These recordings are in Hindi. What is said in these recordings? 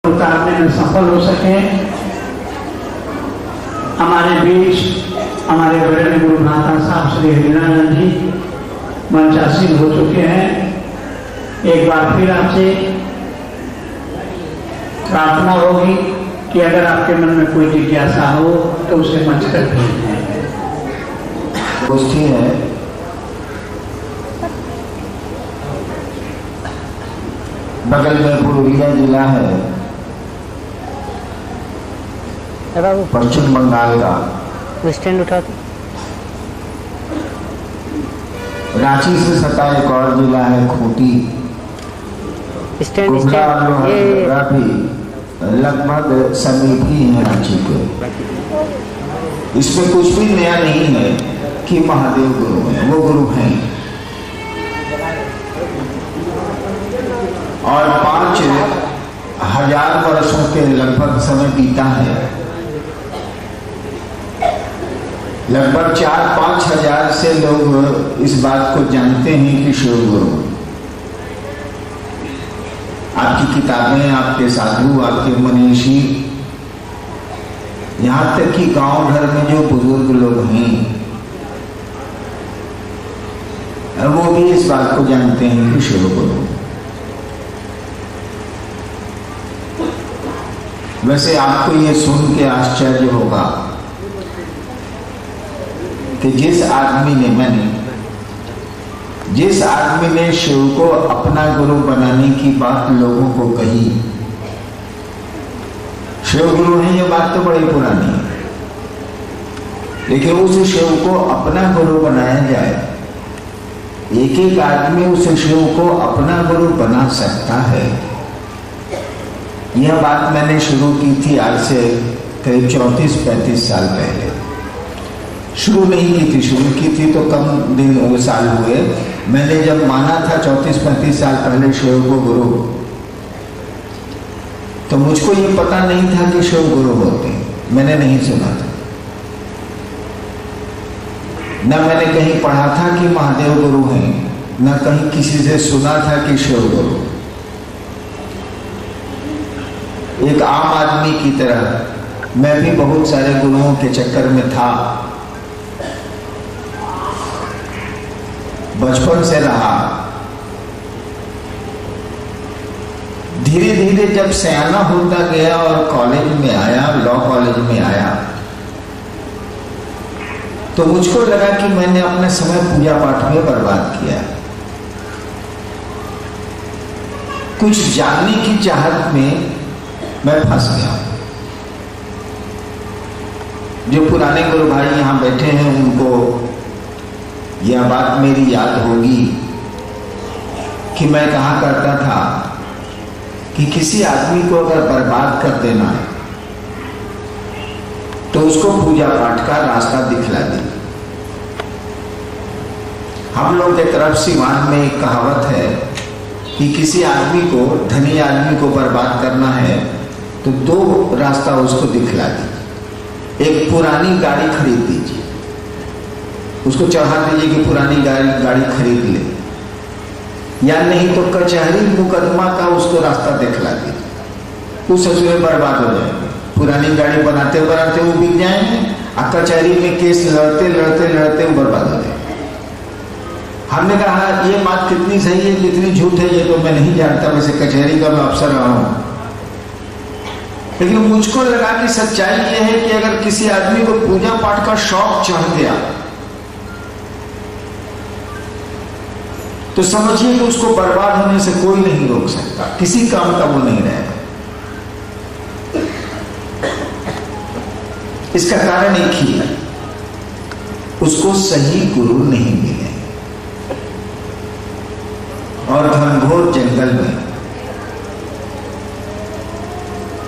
उतारने में सफल हो सके। हमारे बीच हमारे बड़े गुरु भ्राता साहब श्री हरिनारायण जी मंचासीन हो चुके हैं। एक बार फिर आपसे प्रार्थना होगी कि अगर आपके मन में कोई जिज्ञासा हो तो उसे मंच कर भेजें। गोष्ठी है बगल में पुरुलिया जिला है, पश्चिम बंगाल का। स्टैंड उठा रांची से सटा एक और जिला है खूंटी। स्टैंड भी लगभग समीप ही है रांची के। इसमें कुछ भी नया नहीं है कि महादेव गुरु हैं, वो गुरु हैं। और 5000 वर्षों के लगभग समय बीता है। लगभग 4-5 हजार से लोग इस बात को जानते हैं कि शिव गुरु। आपकी किताबें, आपके साधु, आपके मनीषी, यहाँ तक कि गांव घर में जो बुजुर्ग लोग हैं वो भी इस बात को जानते हैं कि शिव गुरु। वैसे आपको ये सुन के आश्चर्य होगा कि जिस आदमी ने शिव को अपना गुरु बनाने की बात लोगों को कही, शिव गुरु है, ये बात तो बड़ी पुरानी है। लेकिन उस शिव को अपना गुरु बनाया जाए, एक एक आदमी उस शिव को अपना गुरु बना सकता है। यह बात मैंने शुरू की थी आज से करीब 34-35 साल पहले। शुरू नहीं की थी, शुरू की थी तो कम दिन वो साल हुए। मैंने जब माना था 34-35 साल पहले शिव को गुरु, तो मुझको ये पता नहीं था कि शिव गुरु होते, मैंने नहीं सुना था। न मैंने कहीं पढ़ा था कि महादेव गुरु हैं, न कहीं किसी से सुना था कि शिव गुरु। एक आम आदमी की तरह मैं भी बहुत सारे गुरुओं के चक्कर में था, बचपन से रहा। धीरे धीरे जब सयाना होता गया और कॉलेज में आया, लॉ कॉलेज में आया, तो मुझको लगा कि मैंने अपना समय पूजा पाठ में बर्बाद किया। कुछ जानने की चाहत में मैं फंस गया। जो पुराने गुरु भाई यहाँ बैठे हैं उनको यह बात मेरी याद होगी कि मैं कहा करता था कि किसी आदमी को अगर बर्बाद कर देना है तो उसको पूजा पाठ का रास्ता दिखला दे। हम लोग की तरफ सिवान में एक कहावत है कि किसी आदमी को, धनी आदमी को बर्बाद करना है तो 2 रास्ता उसको दिखला दीजिए। एक पुरानी गाड़ी खरीद दीजिए, उसको चढ़ा दीजिए कि पुरानी गाड़ी खरीद ले, या नहीं तो कचहरी मुकदमा का उसको रास्ता दिखला दीजिए। उस ससुरे बर्बाद हो जाएंगे। पुरानी गाड़ी बनाते बनाते वो बिक जाएंगे और कचहरी में केस लड़ते लड़ते लड़ते वो बर्बाद हो जाएंगे। हमने कहा ये बात कितनी सही है कितनी झूठ है ये तो मैं नहीं जानता, वैसे कचहरी का मैं अफसर रहा हूं। लेकिन मुझको लगा कि सच्चाई ये है कि अगर किसी आदमी को पूजा पाठ का शौक चढ़ गया तो समझिए कि उसको बर्बाद होने से कोई नहीं रोक सकता, किसी काम का वो नहीं रहेगा। इसका कारण एक ही है, उसको सही गुरु नहीं मिले। और घनघोर जंगल में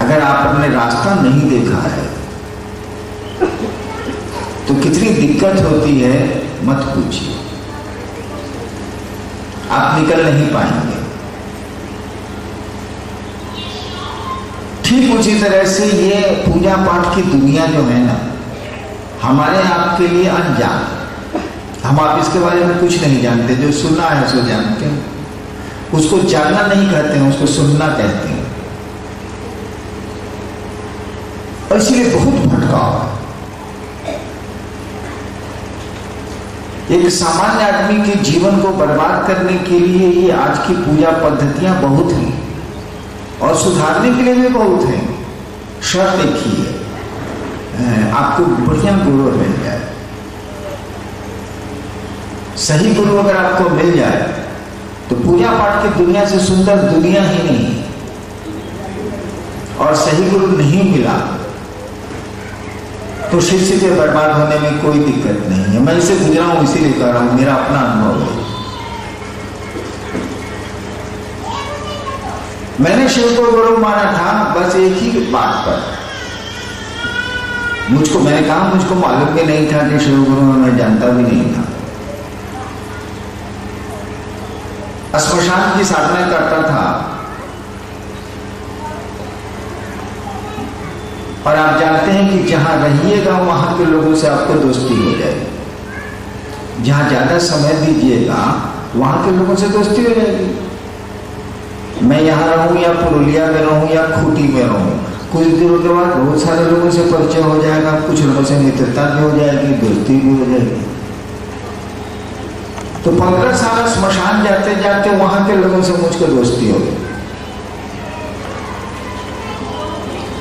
अगर आपने रास्ता नहीं देखा है तो कितनी दिक्कत होती है मत पूछिए, आप निकल नहीं पाएंगे। ठीक उसी तरह से ये पूजा पाठ की दुनिया जो है ना, हमारे आपके लिए अनजान। हम आप इसके बारे में कुछ नहीं जानते, जो सुना है सो जानते हैं। उसको जानना नहीं कहते हैं, उसको सुनना कहते हैं। और इसलिए बहुत भटकाव है। एक सामान्य आदमी के जीवन को बर्बाद करने के लिए ये आज की पूजा पद्धतियां बहुत हैं और सुधारने के लिए भी बहुत हैं। शर्त एक ही है, आपको बढ़िया गुरु मिल जाए। सही गुरु अगर आपको मिल जाए तो पूजा पाठ की दुनिया से सुंदर दुनिया ही नहीं। और सही गुरु नहीं मिला तो शिष्य के बर्बाद होने में कोई दिक्कत नहीं है। मैं इसे गुजरा हूं, इसीलिए कह रहा हूं, मेरा अपना अनुभव है। मैंने शिव को गुरु माना था बस एक ही बात पर। मैंने कहा मुझको मालूम भी नहीं था कि शिव गुरु में, मैं जानता भी नहीं था। श्मशान की साधना करता था और आप जानते हैं कि जहां रहिएगा वहां के लोगों से आपको दोस्ती हो जाएगी। जहां ज्यादा समय दीजिएगा वहां के लोगों से दोस्ती हो जाएगी। मैं यहां रहूं या पुरुलिया में रहूं या खूंटी में रहूं, कुछ दिनों के बाद बहुत सारे लोगों से परिचय हो जाएगा, कुछ लोगों से मित्रता भी हो जाएगी, दोस्ती भी हो जाएगी। तो 15 साल श्मशान जाते जाते वहां के लोगों से मुझको दोस्ती हो गई।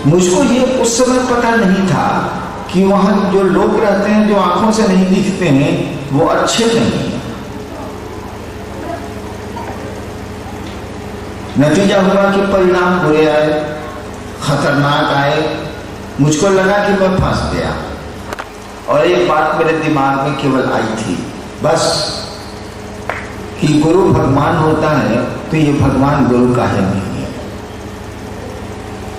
मुझको ये उस समय पता नहीं था कि वहां जो लोग रहते हैं, जो आंखों से नहीं दिखते हैं, वो अच्छे नहीं हैं। नतीजा हुआ कि परिणाम बुरे आए, खतरनाक आए। मुझको लगा कि मैं फंस गया और एक बात मेरे दिमाग में केवल आई थी बस, कि गुरु भगवान होता है तो ये भगवान गुरु काहे नहीं है।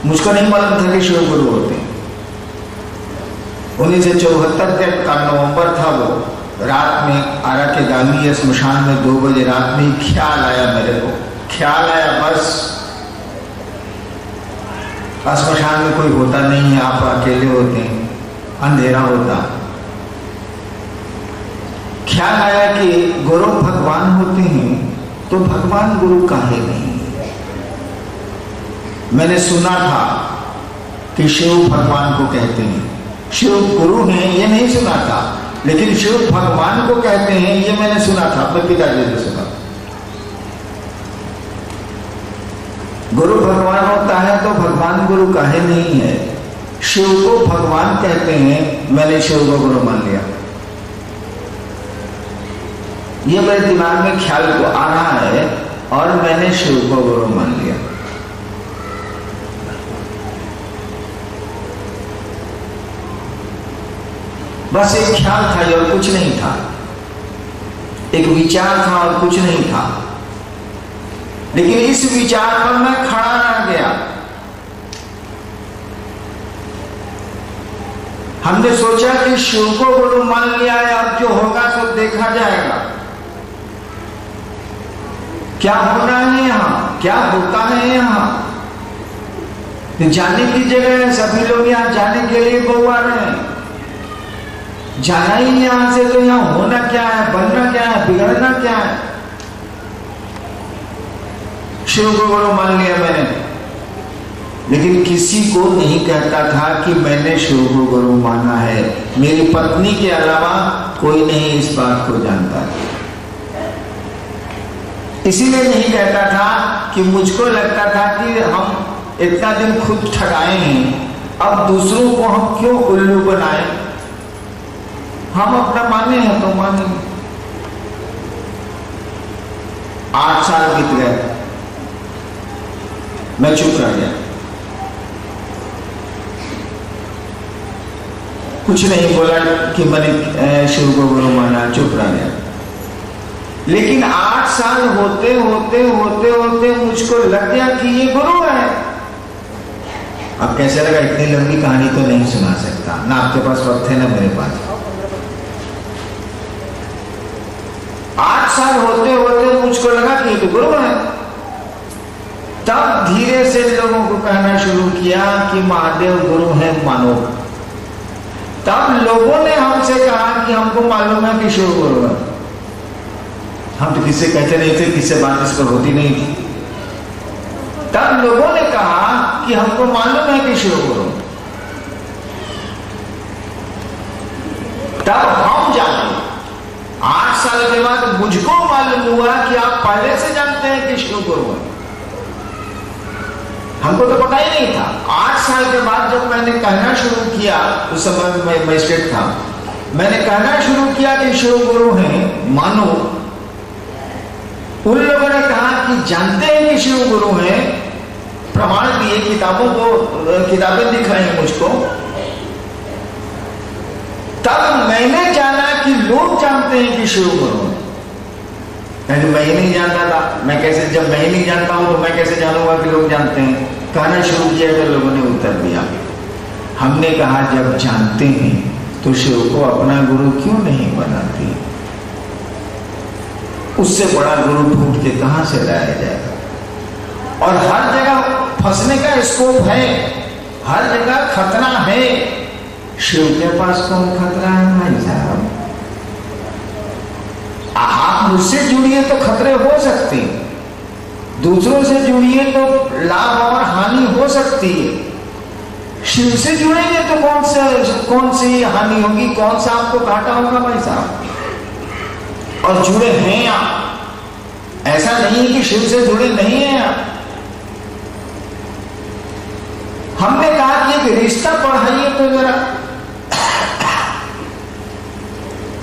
मुझको नहीं मालूम था कि शिव गुरु होते हैं। 1974 का नवंबर था। वो रात में आरा के गांधी श्मशान में 2 बजे रात में ही ख्याल आया मेरे को। ख्याल आया बस, श्मशान में कोई होता नहीं है, आप अकेले होते हैं, अंधेरा होता। ख्याल आया कि गुरु भगवान होते हैं तो भगवान गुरु काहे नहीं। मैंने सुना था कि शिव भगवान को कहते हैं, शिव गुरु हैं ये नहीं सुना था, लेकिन शिव भगवान को कहते हैं ये मैंने सुना था, अपने पिताजी से सुना। गुरु भगवान होता है तो भगवान गुरु काहे नहीं है। शिव को भगवान कहते हैं, मैंने शिव को गुरु मान लिया। ये मेरे दिमाग में ख्याल को आ रहा है और मैंने शिव को गुरु मान लिया। बस एक ख्याल था और कुछ नहीं था, एक विचार था और कुछ नहीं था। लेकिन इस विचार पर मैं खड़ा रह गया। हमने सोचा कि शिव को गुरु मान लिया है, अब जो होगा सो देखा जाएगा। क्या होना है यहां, क्या होता है यहां, जाने की जगह है। सभी लोग यहां जाने के लिए गौवा रहे हैं। जाना ही यहां से तो यहां होना क्या है, बनना क्या है, बिगड़ना क्या है। शिव को गुरु मान लिया मैंने, लेकिन किसी को नहीं कहता था कि मैंने शिव को गुरु माना है। मेरी पत्नी के अलावा कोई नहीं इस बात को जानता। इसीलिए नहीं कहता था कि मुझको लगता था कि हम इतना दिन खुद ठगाए हैं, अब दूसरों को हम क्यों उल्लू बनाए। हम अपना माने हैं तो माने। 8 साल बीत गए, मैं चुप रह गया, कुछ नहीं बोला कि मैंने शिव को गुरु माना, चुप रह गया। लेकिन 8 साल होते होते होते होते मुझको लग गया कि ये गुरु है। अब कैसे लगा, इतनी लंबी कहानी तो नहीं सुना सकता, ना आपके पास वक्त है ना मेरे पास। 8 साल होते होते मुझको लगा कि ये तो गुरु है। तब धीरे से लोगों को कहना शुरू किया कि महादेव गुरु है, मानो। तब लोगों ने हमसे कहा कि हमको मालूम है कि शिव गुरु है। हम तो किससे कहते नहीं थे, किससे बात इस पर होती नहीं थी। तब लोगों ने कहा कि हमको मालूम है कि शिव गुरु। तब हम जाने 8 साल के बाद मुझको मालूम हुआ कि आप पहले से जानते हैं कि शिव गुरु है। हमको तो पता ही नहीं था। 8 साल के बाद जब मैंने कहना शुरू किया, उस समय मैं मैजिस्ट्रेट था, मैंने कहना शुरू किया कि शिव गुरु हैं, मानो, उन लोगों ने कहा कि जानते हैं कि शिव गुरु हैं, प्रमाण दिए, किताबें दिख रही हैं मुझको। तब मैंने जाना कि लोग जानते हैं कि शिव गुरु हैं। मैं ही नहीं जानता था। मैं कैसे, जब मैं ही नहीं जानता हूं तो मैं कैसे जानूंगा कि लोग जानते हैं। कहना शुरू किया तो लोगों ने उत्तर दिया। हमने कहा जब जानते हैं तो शिव को अपना गुरु क्यों नहीं बनाते? उससे बड़ा गुरु ढूंढ के कहां से लाया जाएगा? और हर जगह फंसने का स्कोप है, हर जगह खतरा है। शिव के पास कौन खतरा है भाई साहब? आप मुझसे जुड़िए तो खतरे हो सकते हैं, दूसरों से जुड़िए तो लाभ और हानि हो सकती है। शिव से जुड़ेंगे तो कौन सी हानि होगी, कौन सा आपको घाटा होगा भाई साहब? और जुड़े हैं आप, ऐसा नहीं है कि शिव से जुड़े नहीं हैं आप। हमने कहा कि एक रिश्ता बढ़ाइए तो जरा।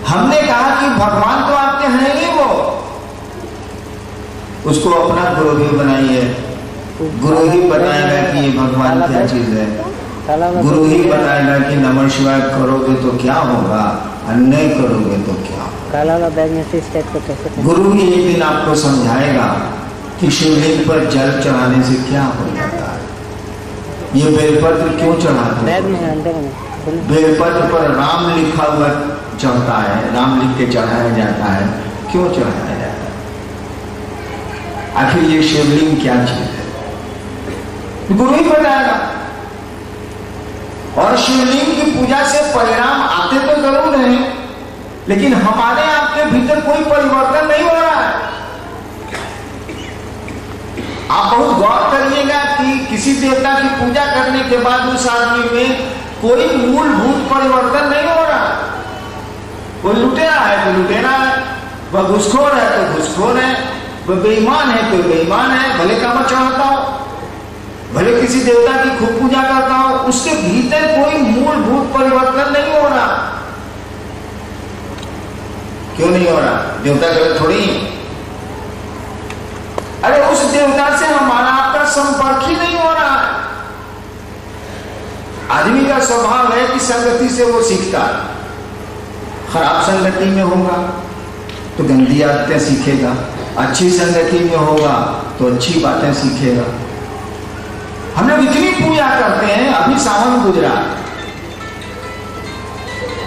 हमने कहा कि भगवान तो आपके हैं ही, वो उसको अपना गुरु भी बनाइए। गुरु ही बताएगा कि ये भगवान क्या चीज है। गुरु ही बताएगा कि नमः शिवाय करोगे तो क्या होगा और नहीं करोगे तो क्या होगा। गुरु ही एक दिन आपको समझाएगा कि शिवलिंग पर जल चढ़ाने से क्या हो जाता है। ये बेलपत्र क्यों चढ़ाते हैं? बेलपत्र पर राम लिखा हुआ चढ़ता है, राम लिख के चढ़ाया जाता है। क्यों चढ़ाया जाता है? आखिर ये शिवलिंग क्या चीज है? गुरु ही बताएगा। और शिवलिंग की पूजा से परिणाम आते तो जरूर हैं, लेकिन हमारे आपके भीतर कोई परिवर्तन नहीं हो रहा है। आप बहुत गौर करिएगा कि किसी देवता की पूजा करने के बाद उस आदमी में कोई मूलभूत परिवर्तन नहीं हो रहा। वो लुटेरा है तो लुटेरा है, वह घुसखोर है तो घुसखोर है, वह बेईमान है तो बेईमान है। भले कामत चढ़ाता हो, भले किसी देवता की खूब पूजा करता हो, उसके भीतर कोई मूलभूत परिवर्तन नहीं हो रहा। क्यों नहीं हो रहा? देवता गलत थोड़ी है। अरे उस देवता से हमारा आपका संपर्क ही नहीं हो रहा है। आदमी का स्वभाव है कि संगति से वो सीखता है। खराब संगति में होगा तो गंदी आदतें सीखेगा, अच्छी संगति में होगा तो अच्छी बातें सीखेगा। हम लोग इतनी पूजा करते हैं, अभी सावन गुजरा,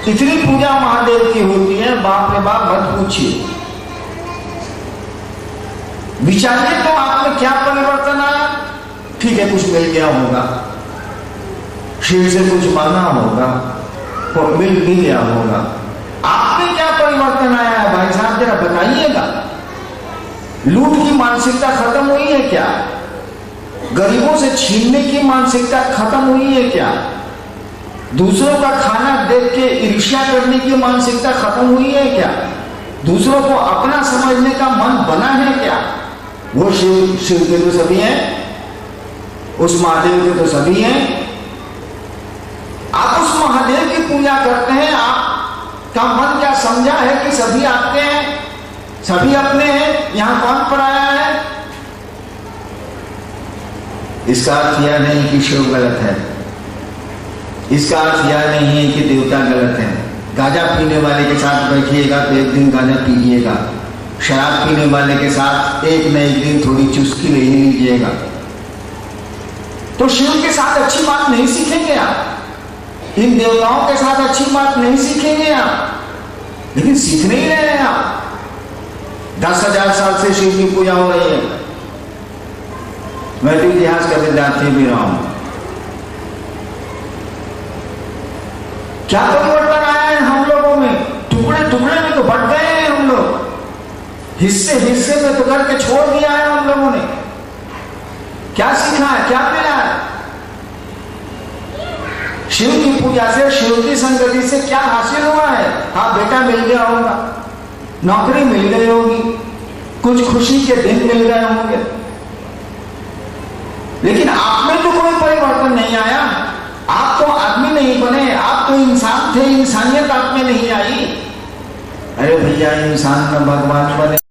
इतनी पूजा महादेव की होती है, बाप रे बाप, मत पूछिए। विचारिए तो आप में क्या परिवर्तन आया। ठीक है, कुछ मिल गया होगा, शिव से कुछ मांगा होगा, और मिल भी गया होगा। आप में क्या परिवर्तन आया है भाई साहब, जरा बताइएगा। लूट की मानसिकता खत्म हुई है क्या? गरीबों से छीनने की मानसिकता खत्म हुई है क्या? दूसरों का खाना देख के ईर्ष्या करने की मानसिकता खत्म हुई है क्या? दूसरों को अपना समझने का मन बना है क्या? वो शिव के तो सभी हैं, उस महादेव के तो सभी हैं। आप उस महादेव की पूजा करते हैं, आपका मन क्या समझा है कि सभी आपके हैं, सभी अपने हैं, यहां कौन पराया है? इसका अर्थ यह नहीं कि शिव गलत है, इसका अर्थ यह नहीं है कि देवता गलत है। गांजा पीने वाले के साथ बैठिएगा तो एक दिन गांजा पीजिएगा, शराब पीने वाले के साथ एक न एक दिन थोड़ी चुस्की ले ही लीजिएगा। तो शिव के साथ अच्छी बात नहीं सीखेंगे आप, इन देवताओं के साथ अच्छी बात नहीं सीखेंगे आप, लेकिन सीख नहीं रहे हैं आप। 10,000 साल से शिव की पूजा हो रही है। मैं तो इतिहास का विद्यार्थी भी रहा हूं। क्या परिवर्तन आया है हम लोगों में? टुकड़े टुकड़े में तो बट गए हैं हम लोग, हिस्से हिस्से में तो करके छोड़ दिया है हम लोगों ने। क्या सीखा है, क्या मिला है? शिव की पूजा से, शिव की संगति से क्या हासिल हुआ है? हाँ, बेटा मिल गया होगा, नौकरी मिल गई होगी, कुछ खुशी के दिन मिल गए होंगे, लेकिन आप में तो कोई परिवर्तन नहीं आया। आप तो आदमी नहीं बने, आप तो इंसान थे, इंसानियत आप में नहीं आई। अरे भैया, इंसान में भगवान बने।